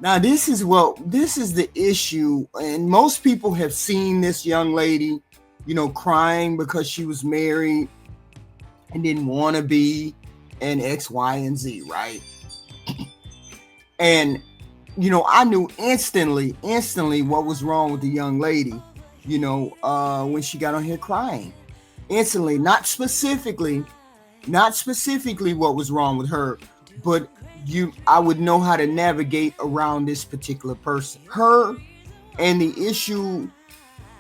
Now, this is the issue, and most people have seen this young lady, crying because she was married and didn't want to be, and X, Y, and Z, right? And I knew instantly what was wrong with the young lady, when she got on here crying. Instantly, not specifically what was wrong with her, but I would know how to navigate around this particular person. Her and the issue,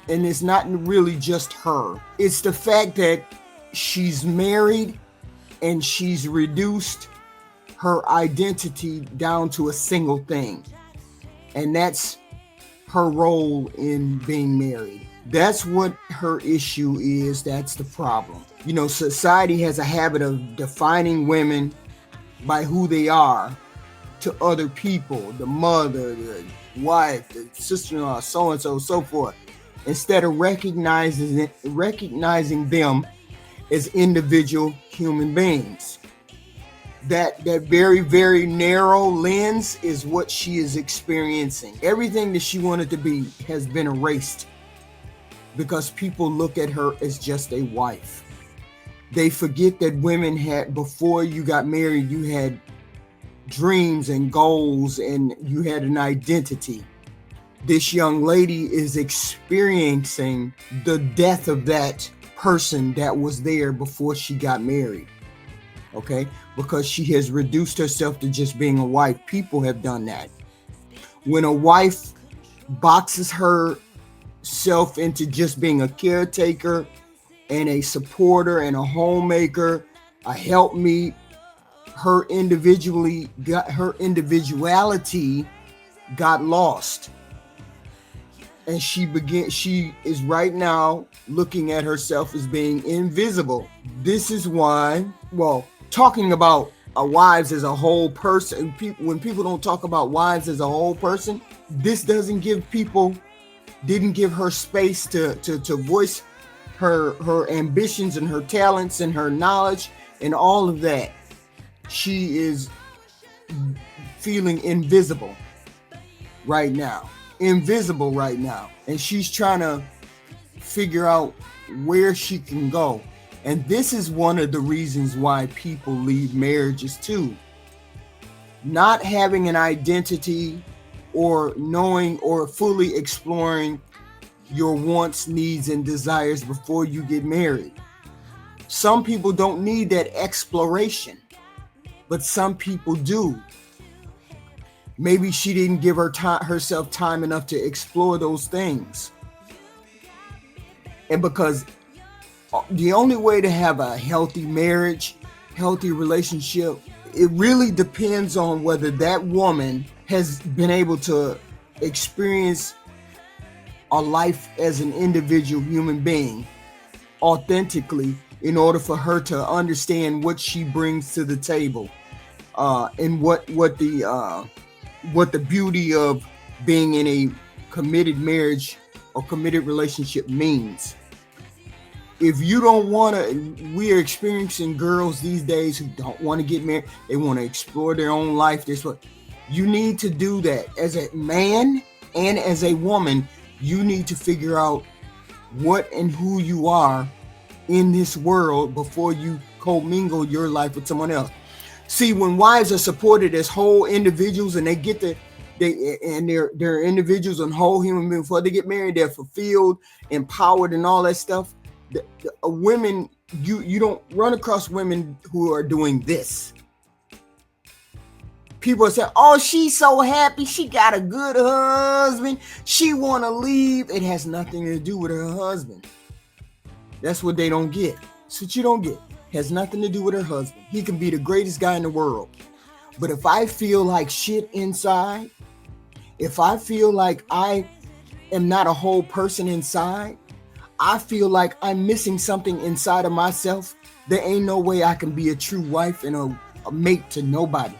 and it's not really just her. It's the fact that she's married and she's reduced her identity down to a single thing. And that's her role in being married. That's what her issue is. That's the problem. Society has a habit of defining women by who they are to other people, the mother, the wife, the sister-in-law, so-and-so, so forth, instead of recognizing them as individual human beings. That very, very narrow lens is what she is experiencing. Everything that she wanted to be has been erased because people look at her as just a wife. They forget that women had, before you got married, you had dreams and goals and you had an identity. This young lady is experiencing the death of that person that was there before she got married. Okay? Because she has reduced herself to just being a wife. People have done that. When a wife boxes herself into just being a caretaker and a supporter and a homemaker, a helpmeet, her individuality got lost. And she is right now looking at herself as being invisible. This is why, talking about wives as a whole person, when people don't talk about wives as a whole person, this didn't give her space to voice her ambitions and her talents and her knowledge and all of that. She is feeling invisible right now. And she's trying to figure out where she can go. And this is one of the reasons why people leave marriages too. Not having an identity or knowing or fully exploring your wants, needs, and desires before you get married. Some people don't need that exploration, but some people do. Maybe she didn't give herself time enough to explore those things. And because the only way to have a healthy marriage, healthy relationship, it really depends on whether that woman has been able to experience a life as an individual human being authentically in order for her to understand what she brings to the table, and what the beauty of being in a committed marriage or committed relationship means. If you don't want to, we are experiencing girls these days who don't want to get married. They want to explore their own life. You need to do that. As a man and as a woman, you need to figure out what and who you are in this world before you commingle your life with someone else. See, when wives are supported as whole individuals and they're individuals and whole human beings before they get married, they're fulfilled, empowered, and all that stuff. Women, you don't run across women who are doing this. People are saying, "Oh, she's so happy. She got a good husband. She want to leave." It has nothing to do with her husband. That's what they don't get. That's what you don't get. It has nothing to do with her husband. He can be the greatest guy in the world. But if I feel like shit inside, if I feel like I am not a whole person inside, I feel like I'm missing something inside of myself, there ain't no way I can be a true wife and a mate to nobody.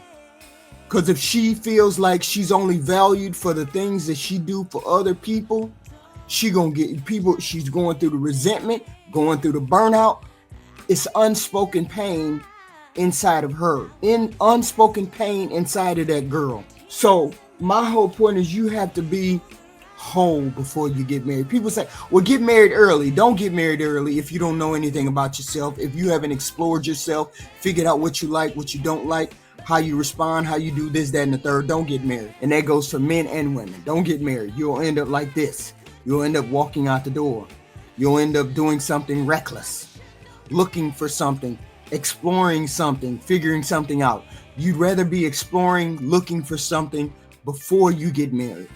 Because if she feels like she's only valued for the things that she do for other people, she's going through the resentment, going through the burnout. It's unspoken pain inside of her, unspoken pain inside of that girl. So My whole point is you have to be whole before you get married. People say, well, get married early. Don't get married early if you don't know anything about yourself. If you haven't explored yourself, figured out what you like, what you don't like, how you respond, how you do this, that, and the third, don't get married. And that goes for men and women. Don't get married. You'll end up like this. You'll end up walking out the door. You'll end up doing something reckless, looking for something, exploring something, figuring something out. You'd rather be exploring, looking for something before you get married,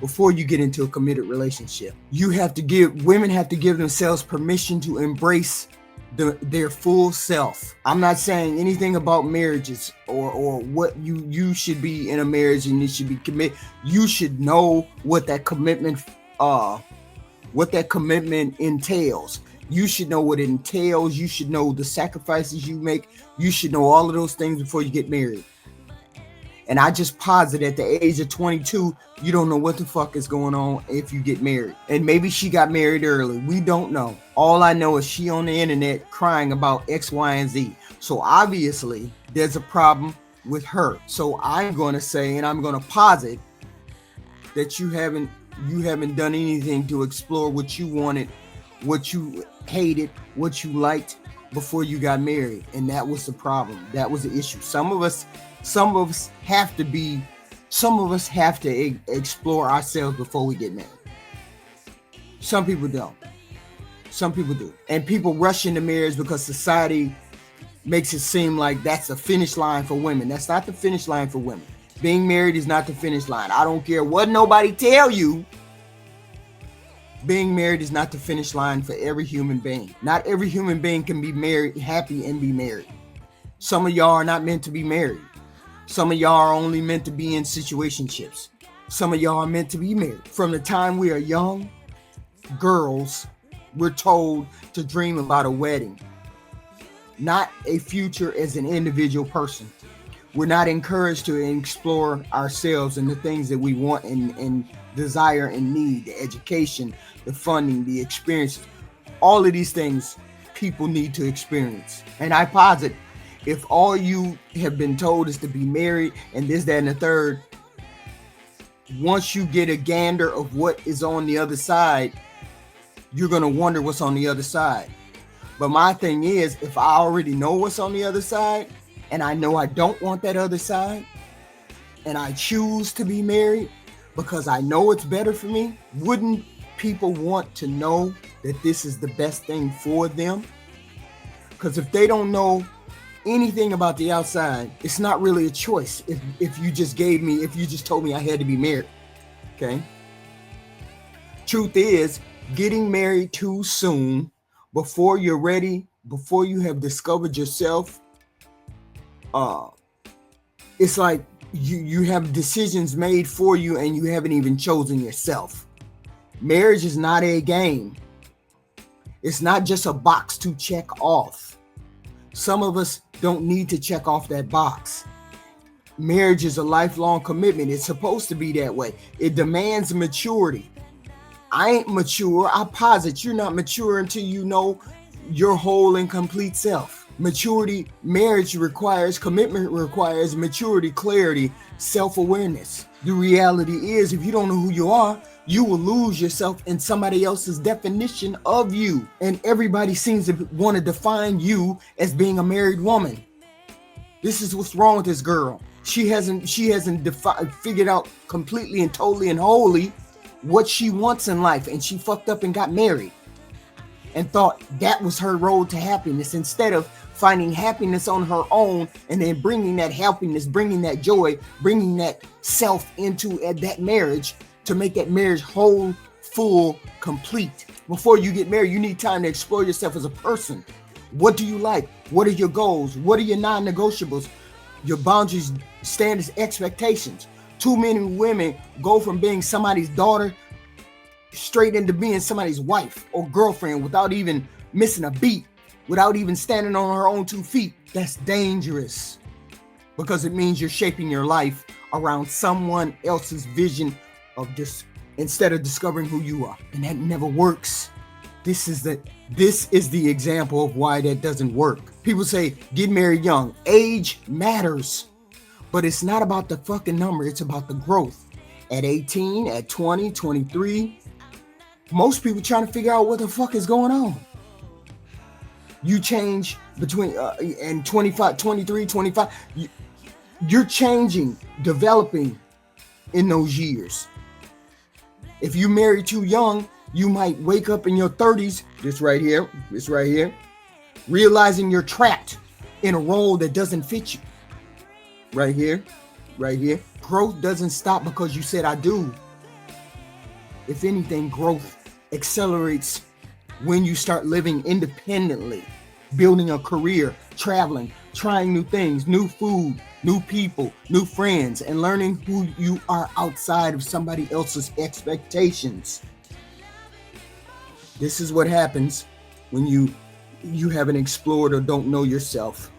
before you get into a committed relationship. Women have to give themselves permission to embrace their full self. I'm not saying anything about marriages or what you should be in a marriage and you should be committed. You should know what that commitment entails. You should know what it entails. You should know the sacrifices you make. You should know all of those things before you get married. And I just posit at the age of 22, you don't know what the fuck is going on if you get married. And maybe she got married early. We don't know. All I know is she on the internet crying about X, Y, and Z. So obviously there's a problem with her. So I'm going to say, and I'm going to posit that you haven't done anything to explore what you wanted, what you hated, what you liked before you got married. And that was the problem. That was the issue. Some of us have to explore ourselves before we get married. Some people don't. Some people do. And people rush into marriage because society makes it seem like that's the finish line for women. That's not the finish line for women. Being married is not the finish line. I don't care what nobody tell you. Being married is not the finish line for every human being. Not every human being can be married, happy, and be married. Some of y'all are not meant to be married. Some of y'all are only meant to be in situationships. Some of y'all are meant to be married. From the time we are young girls, we're told to dream about a wedding, not a future as an individual person. We're not encouraged to explore ourselves and the things that we want and desire and need, the education, the funding, the experience. All of these things people need to experience. And I posit, if all you have been told is to be married and this, that, and the third, once you get a gander of what is on the other side, you're going to wonder what's on the other side. But my thing is, if I already know what's on the other side, and I know I don't want that other side, and I choose to be married because I know it's better for me, wouldn't people want to know that this is the best thing for them? Because if they don't know anything about the outside, it's not really a choice. If you just told me I had to be married, okay? Truth is, getting married too soon, before you're ready, before you have discovered yourself, it's like you have decisions made for you and you haven't even chosen yourself. Marriage is not a game. It's not just a box to check off. Some of us don't need to check off that box. Marriage is a lifelong commitment. It's supposed to be that way. It demands maturity. I ain't mature. I posit you're not mature until you know your whole and complete self. Maturity, marriage requires, commitment requires maturity, clarity, self-awareness. The reality is, if you don't know who you are, you will lose yourself in somebody else's definition of you. And everybody seems to want to define you as being a married woman. This is what's wrong with this girl. She hasn't figured out completely and totally and wholly what she wants in life, and she fucked up and got married and thought that was her road to happiness, instead of finding happiness on her own and then bringing that happiness, bringing that joy, bringing that self into that marriage to make that marriage whole, full, complete. Before you get married, you need time to explore yourself as a person. What do you like? What are your goals? What are your non-negotiables? Your boundaries, standards, expectations. Too many women go from being somebody's daughter straight into being somebody's wife or girlfriend without even missing a beat, without even standing on her own 2 feet. That's dangerous, because it means you're shaping your life around someone else's vision of this instead of discovering who you are. And that never works. This is the example of why that doesn't work. People say get married young. Age matters, but it's not about the fucking number. It's about the growth. At 18, at 20, 23, most people trying to figure out what the fuck is going on. You change between and 25, 23, 25. You're changing, developing in those years. If you marry too young, you might wake up in your 30s, this right here, realizing you're trapped in a role that doesn't fit you. Right here. Growth doesn't stop because you said I do. If anything, growth accelerates when you start living independently, building a career, traveling, trying new things, new food, new people, new friends, and learning who you are outside of somebody else's expectations. This is what happens when you haven't explored or don't know yourself.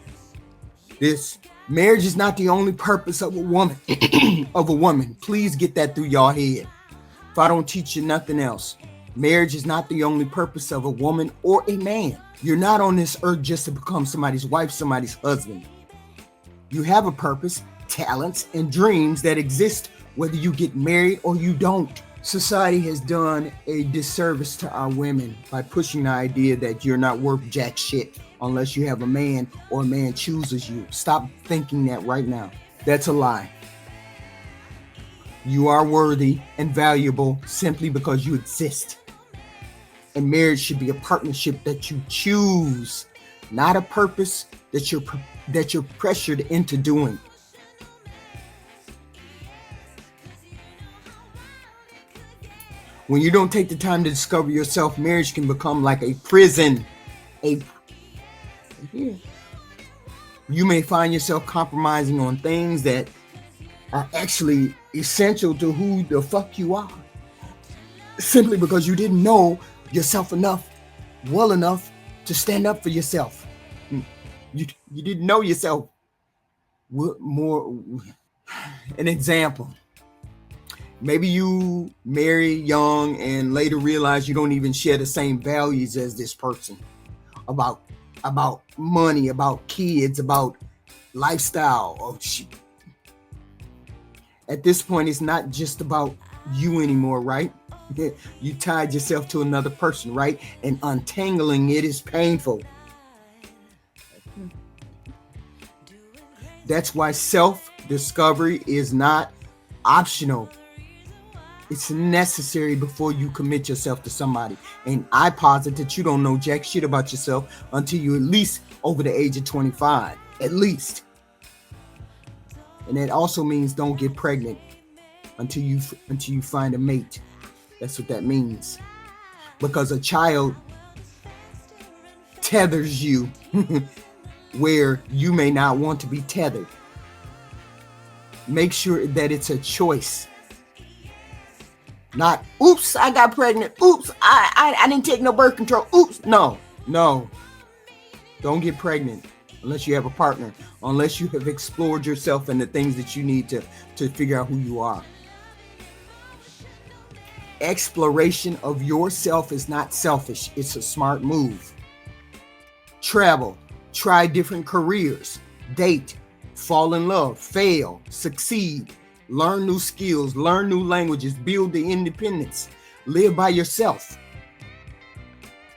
This marriage is not the only purpose of a woman. Please get that through your head. If I don't teach you nothing else, marriage is not the only purpose of a woman or a man. You're not on this earth just to become somebody's wife, somebody's husband. You have a purpose, talents, and dreams that exist whether you get married or you don't. Society has done a disservice to our women by pushing the idea that you're not worth jack shit unless you have a man or a man chooses you. Stop thinking that right now. That's a lie. You are worthy and valuable simply because you exist. And marriage should be a partnership that you choose, not a purpose that you're pressured into doing. When you don't take the time to discover yourself, marriage can become like a prison. You may find yourself compromising on things that are actually essential to who the fuck you are, simply because you didn't know yourself well enough to stand up for yourself. You didn't know yourself more. An example. Maybe you marry young and later realize you don't even share the same values as this person about money, about kids, about lifestyle. At this point, it's not just about you anymore, right? You tied yourself to another person, right? And untangling it is painful. That's why self-discovery is not optional. It's necessary before you commit yourself to somebody. And I posit that you don't know jack shit about yourself until you're at least over the age of 25. At least. And that also means don't get pregnant until you find a mate. That's what that means. Because a child tethers you where you may not want to be tethered. Make sure that it's a choice. Not, oops, I got pregnant. Oops, I didn't take no birth control. Oops, no. Don't get pregnant unless you have a partner. Unless you have explored yourself and the things that you need to figure out who you are. Exploration of yourself is not selfish. It's a smart move. Travel. Try different careers. Date. Fall in love. Fail. Succeed. Learn new skills, learn new languages, build the independence, live by yourself.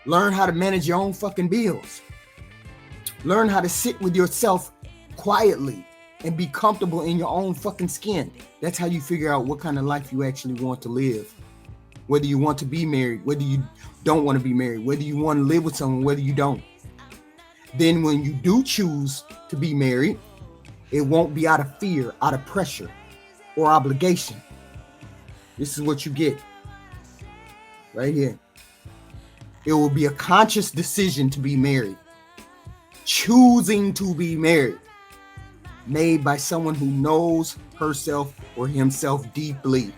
Learn how to manage your own fucking bills. Learn how to sit with yourself quietly and be comfortable in your own fucking skin. That's how you figure out what kind of life you actually want to live. Whether you want to be married, whether you don't want to be married, whether you want to live with someone, whether you don't. Then when you do choose to be married, it won't be out of fear, out of pressure, or obligation. This is what you get right here. It will be a conscious decision to be married, choosing to be married, made by someone who knows herself or himself deeply.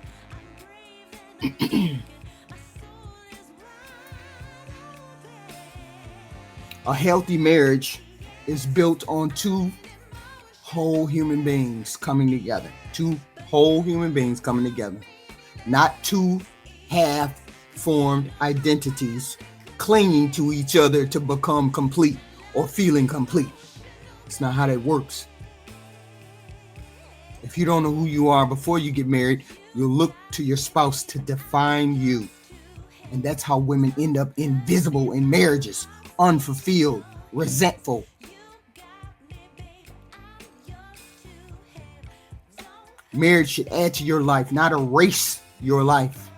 A healthy marriage is built on two whole human beings coming together. Two whole human beings coming together, not two half-formed identities clinging to each other to become complete or feeling complete. It's not how that works. If you don't know who you are before you get married, You'll look to your spouse to define you. And that's how women end up invisible in marriages, unfulfilled, resentful. Marriage should add to your life, not erase your life.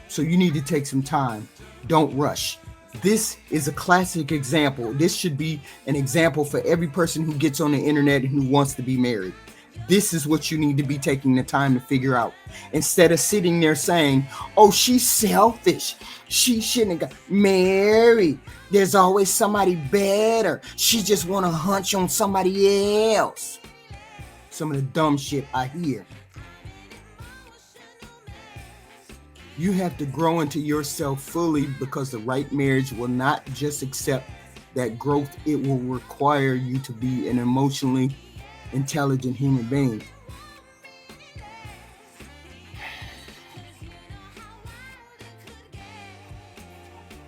So you need to take some time. Don't rush. This is a classic example. This should be an example for every person who gets on the internet and who wants to be married. This is what you need to be taking the time to figure out. Instead of sitting there saying, oh, she's selfish. She shouldn't have got married. There's always somebody better. She just want to hunch on somebody else. Some of the dumb shit I hear. You have to grow into yourself fully, because the right marriage will not just accept that growth. It will require you to be an emotionally intelligent human being.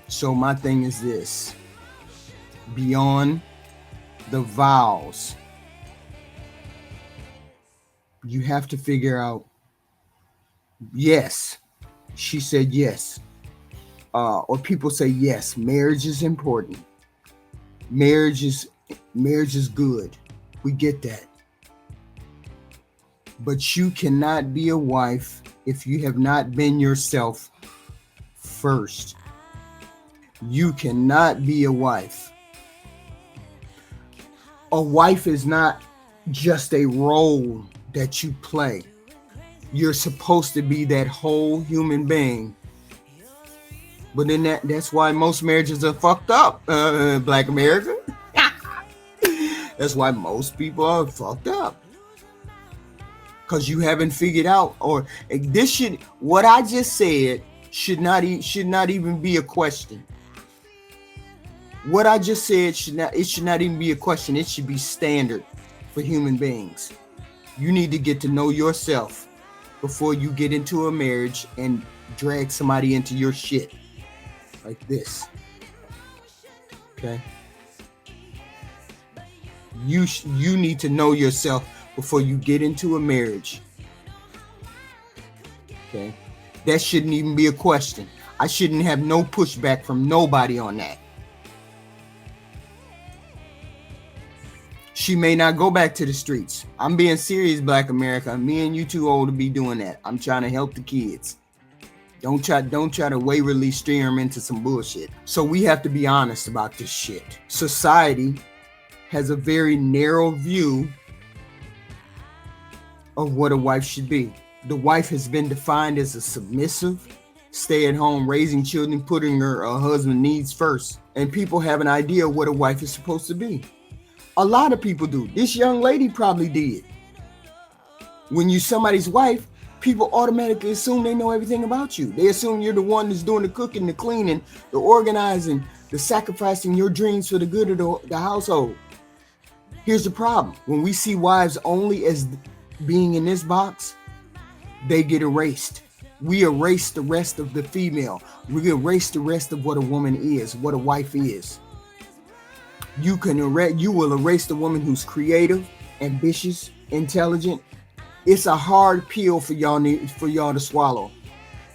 So my thing is this: beyond the vows, you have to figure out, yes, she said yes. Or people say yes, marriage is important. Marriage is good. We get that. But you cannot be a wife if you have not been yourself first. You cannot be a wife. A wife is not just a role that you play. You're supposed to be that whole human being. But then that's why most marriages are fucked up, Black America. That's why most people are fucked up. Because you haven't figured out, or what I just said should not even be a question. What I just said should not even be a question. It should be standard for human beings. You need to get to know yourself before you get into a marriage and drag somebody into your shit like this. Okay? You need to know yourself before you get into a marriage. Okay? That shouldn't even be a question. I shouldn't have no pushback from nobody on that. She may not go back to the streets. I'm being serious, Black America. Me and you too old to be doing that. I'm trying to help the kids. Don't try to waywardly steer them into some bullshit. So we have to be honest about this shit. Society has a very narrow view of what a wife should be. The wife has been defined as a submissive, stay at home, raising children, putting her husband's needs first. And people have an idea of what a wife is supposed to be. A lot of people do. This young lady probably did. When you're somebody's wife, people automatically assume they know everything about you. They assume you're the one that's doing the cooking, the cleaning, the organizing, the sacrificing your dreams for the good of the household. Here's the problem. When we see wives only as being in this box, they get erased. We erase the rest of the female. We erase the rest of what a woman is, what a wife is. You will erase the woman who's creative, ambitious, intelligent. It's a hard pill for y'all to swallow.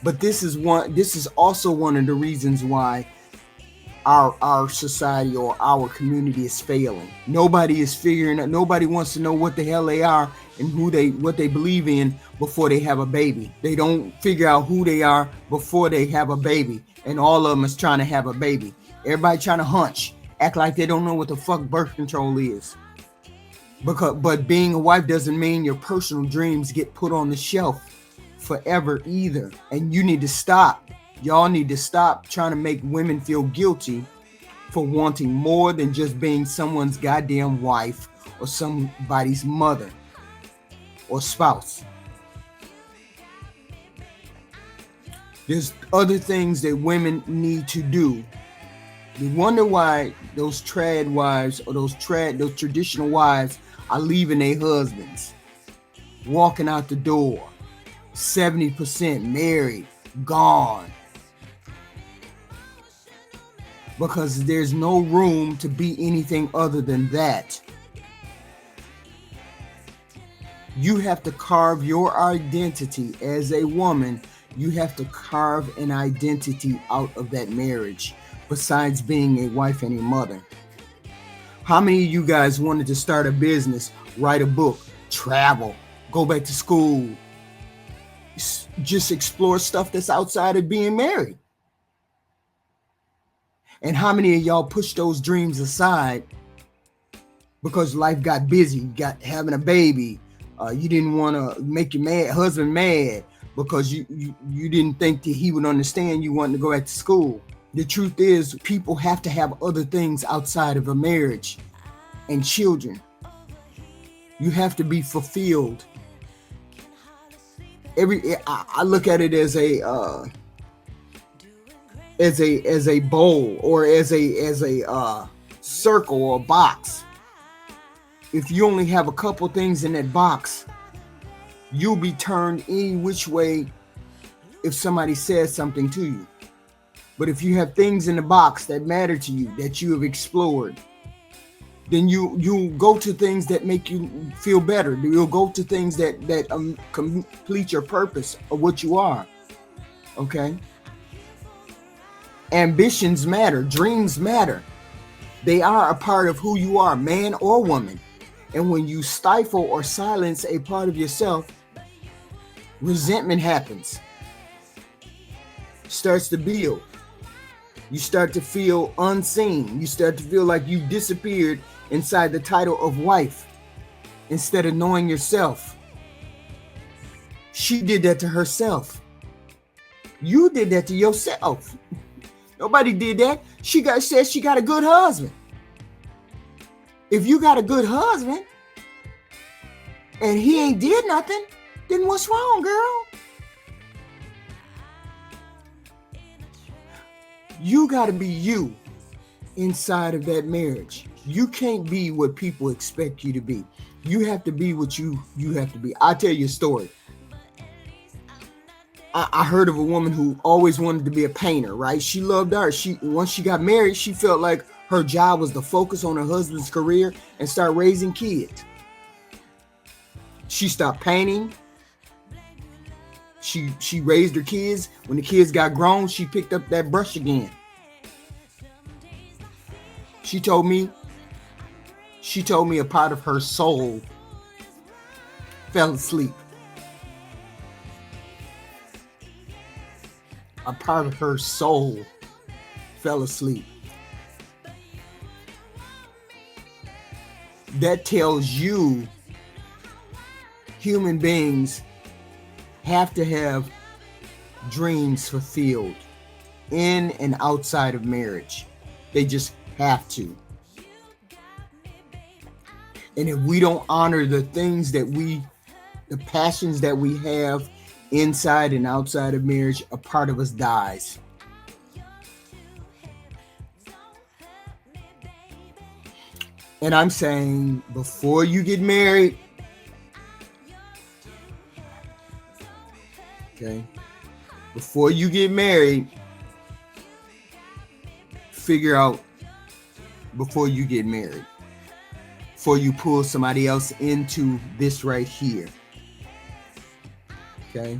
But this is also one of the reasons why our society or our community is failing. Nobody is figuring out, nobody wants to know what the hell they are and what they believe in before they have a baby. They don't figure out who they are before they have a baby. And all of them is trying to have a baby. Everybody trying to hunch. Act like they don't know what the fuck birth control is. But being a wife doesn't mean your personal dreams get put on the shelf forever either. And you need to stop. Y'all need to stop trying to make women feel guilty for wanting more than just being someone's goddamn wife or somebody's mother or spouse. There's other things that women need to do. You wonder why those trad wives or those traditional wives are leaving their husbands, walking out the door, 70% married, gone. Because there's no room to be anything other than that. You have to carve your identity as a woman. You have to carve an identity out of that marriage, besides being a wife and a mother. How many of you guys wanted to start a business, write a book, travel, go back to school, just explore stuff that's outside of being married? And how many of y'all pushed those dreams aside because life got busy? You got having a baby. You didn't want to make your husband mad because you didn't think that he would understand you wanting to go back to school. The truth is, people have to have other things outside of a marriage and children. You have to be fulfilled. I look at it as a bowl, or as a circle or box. If you only have a couple things in that box, you'll be turned any which way if somebody says something to you. But if you have things in the box that matter to you, that you have explored, then you'll go to things that make you feel better. You'll go to things that complete your purpose of what you are. Okay? Ambitions matter. Dreams matter. They are a part of who you are, man or woman. And when you stifle or silence a part of yourself, resentment happens. Starts to build. You start to feel unseen. You start to feel like you disappeared inside the title of wife instead of knowing yourself. She did that to herself. You did that to yourself. Nobody did that. She said she got a good husband. If you got a good husband and he ain't did nothing, then what's wrong, girl? You got to be you inside of that marriage. You can't be what people expect you to be. You have to be what you have to be. I'll tell you a story. I heard of a woman who always wanted to be a painter, right? She loved art. Once she got married, she felt like her job was to focus on her husband's career and start raising kids. She stopped painting. She raised her kids. When the kids got grown, she picked up that brush again. She told me a part of her soul fell asleep. A part of her soul fell asleep. That tells you human beings have to have dreams fulfilled in and outside of marriage. They just have to. And if we don't honor the things that the passions that we have inside and outside of marriage, a part of us dies. And I'm saying, before you get married, okay, before you get married, figure out before you get married, before you pull somebody else into this right here. Okay?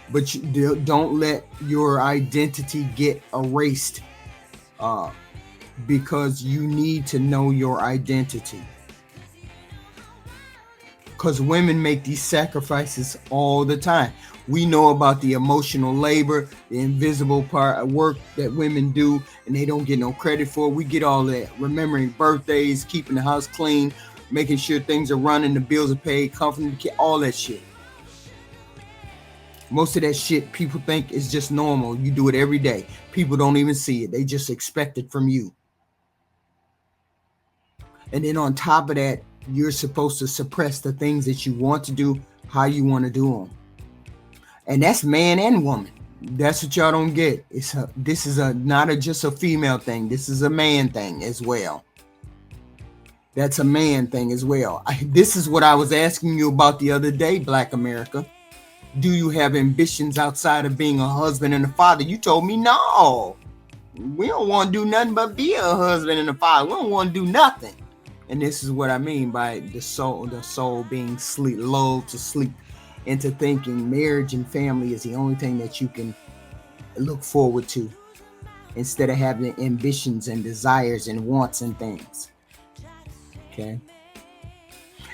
But you don't let your identity get erased because you need to know your identity. Because women make these sacrifices all the time. We know about the emotional labor, the invisible part of work that women do, and they don't get no credit for. We get all that. Remembering birthdays, keeping the house clean, making sure things are running, the bills are paid, comforting the kid, all that shit. Most of that shit people think is just normal. You do it every day. People don't even see it. They just expect it from you. And then on top of that, you're supposed to suppress the things that you want to do, how you want to do them. And that's man and woman. That's what y'all don't get. This is not just a female thing. This is a man thing as well. That's a man thing as well. This is what I was asking you about the other day, Black America. Do you have ambitions outside of being a husband and a father? You told me no. We don't want to do nothing but be a husband and a father. We don't want to do nothing. And this is what I mean by the soul being lulled to sleep into thinking marriage and family is the only thing that you can look forward to, instead of having ambitions and desires and wants and things. Okay.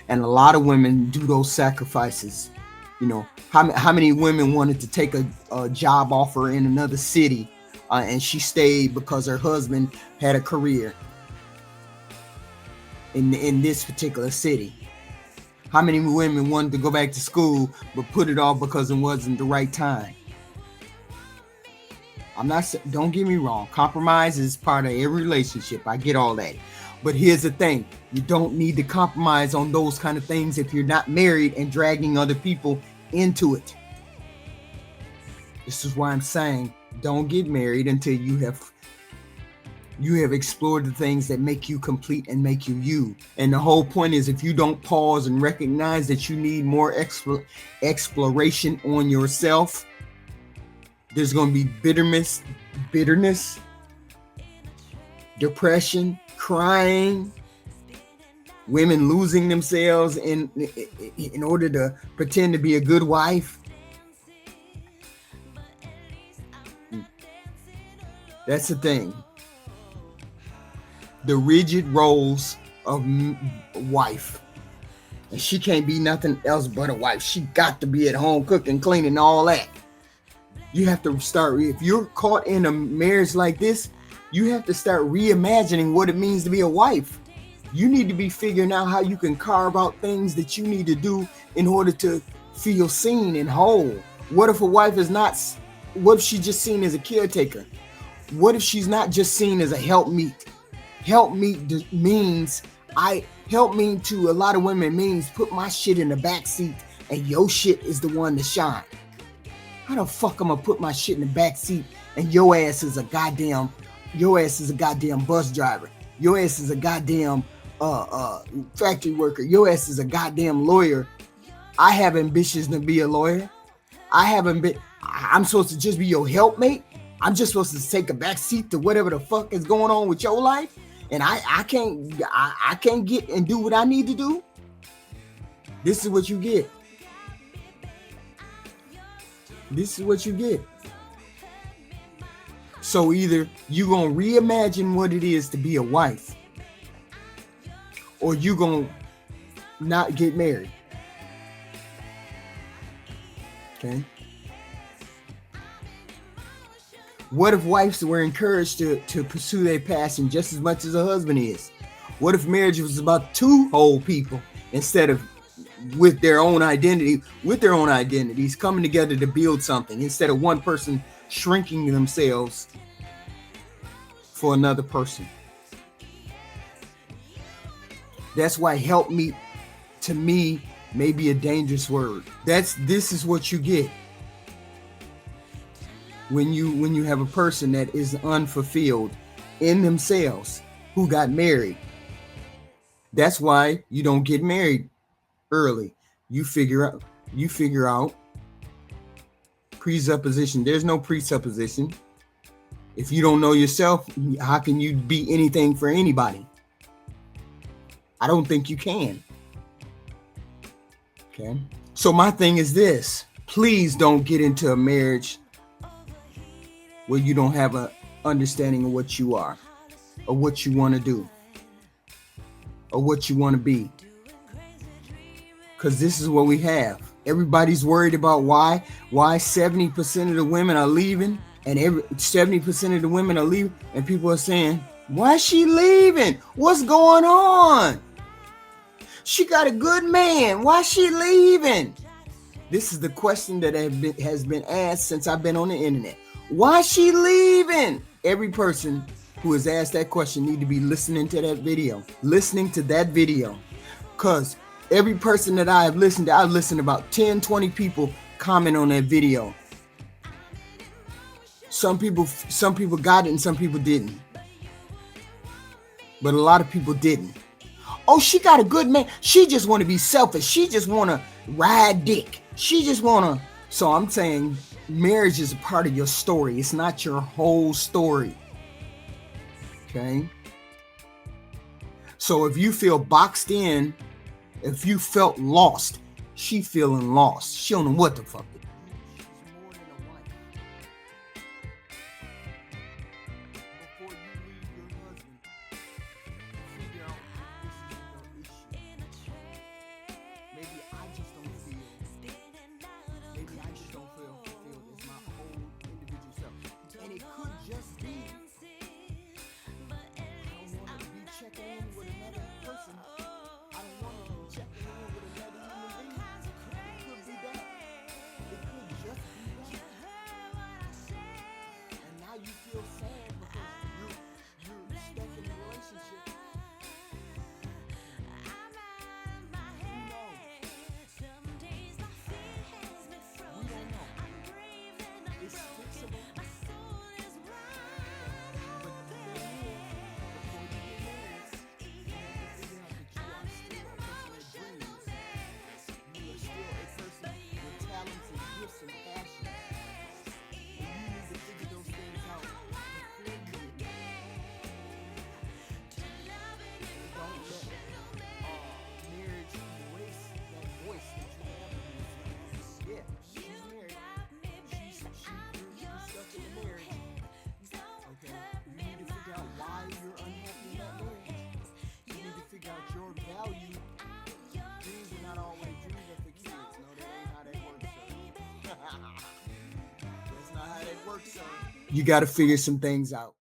And a lot of women do those sacrifices. You know, how many women wanted to take a job offer in another city and she stayed because her husband had a career in this particular city? How many women wanted to go back to school but put it off because it wasn't the right time? Don't get me wrong, compromise is part of every relationship. I get all that. But here's the thing, you don't need to compromise on those kind of things if you're not married and dragging other people into it. This is why I'm saying don't get married until you have explored the things that make you complete and make you you. And the whole point is, if you don't pause and recognize that you need more exploration on yourself, there's going to be bitterness, depression, crying, women losing themselves in order to pretend to be a good wife. That's the thing. The rigid roles of wife. And she can't be nothing else but a wife. She got to be at home cooking, cleaning, all that. You have to start, if you're caught in a marriage like this, you have to start reimagining what it means to be a wife. You need to be figuring out how you can carve out things that you need to do in order to feel seen and whole. What if a wife is not, what if she's just seen as a caretaker? What if she's not just seen as a helpmeet? Helpmeet means, helpmeet to a lot of women means put my shit in the back seat and your shit is the one to shine. How the fuck I'm gonna put my shit in the back seat and your ass is a goddamn bus driver. Your ass is a goddamn factory worker. Your ass is a goddamn lawyer. I have ambitions to be a lawyer. I'm supposed to just be your helpmate. I'm just supposed to take a back seat to whatever the fuck is going on with your life. And I can't get and do what I need to do. This is what you get. This is what you get. So either you're going to reimagine what it is to be a wife, or you're going to not get married. Okay. What if wives were encouraged to pursue their passion just as much as a husband is? What if marriage was about two whole people instead of with their own identities coming together to build something, instead of one person shrinking themselves for another person? That's why help me, to me, may be a dangerous word. This is what you get when you have a person that is unfulfilled in themselves who got married. That's why you don't get married early. You figure out presupposition. There's no presupposition. If you don't know yourself, how can you be anything for anybody? I don't think you can. Okay. So my thing is this: please don't get into a marriage where you don't have an understanding of what you are, or what you want to do, or what you want to be. Because this is what we have. Everybody's worried about why 70% of the women are leaving, and 70% of the women are leaving, and people are saying, why is she leaving? What's going on? She got a good man. Why is she leaving? This is the question that has been asked since I've been on the internet. Why is she leaving? Every person who has asked that question need to be listening to that video. Because every person that I have listened to, I've listened to about 10, 20 people comment on that video. Some people got it and some people didn't. But a lot of people didn't. Oh, she got a good man. She just want to be selfish. She just want to ride dick. She just want to. So I'm saying marriage is a part of your story. It's not your whole story. Okay. So if you feel boxed in, if you felt lost, she feeling lost. She don't know what the fuck. She's more than a wife. Before you leave your husband, figure out if this is your issue. Maybe I just don't feel. Maybe I just don't feel fulfilled as my whole individual self. And it could just be I don't want to be checking in with another person. I don't want to be checking in with another human being. It could be that. It could just be that. And now you feel sad because you're stuck in a relationship. You got to figure some things out.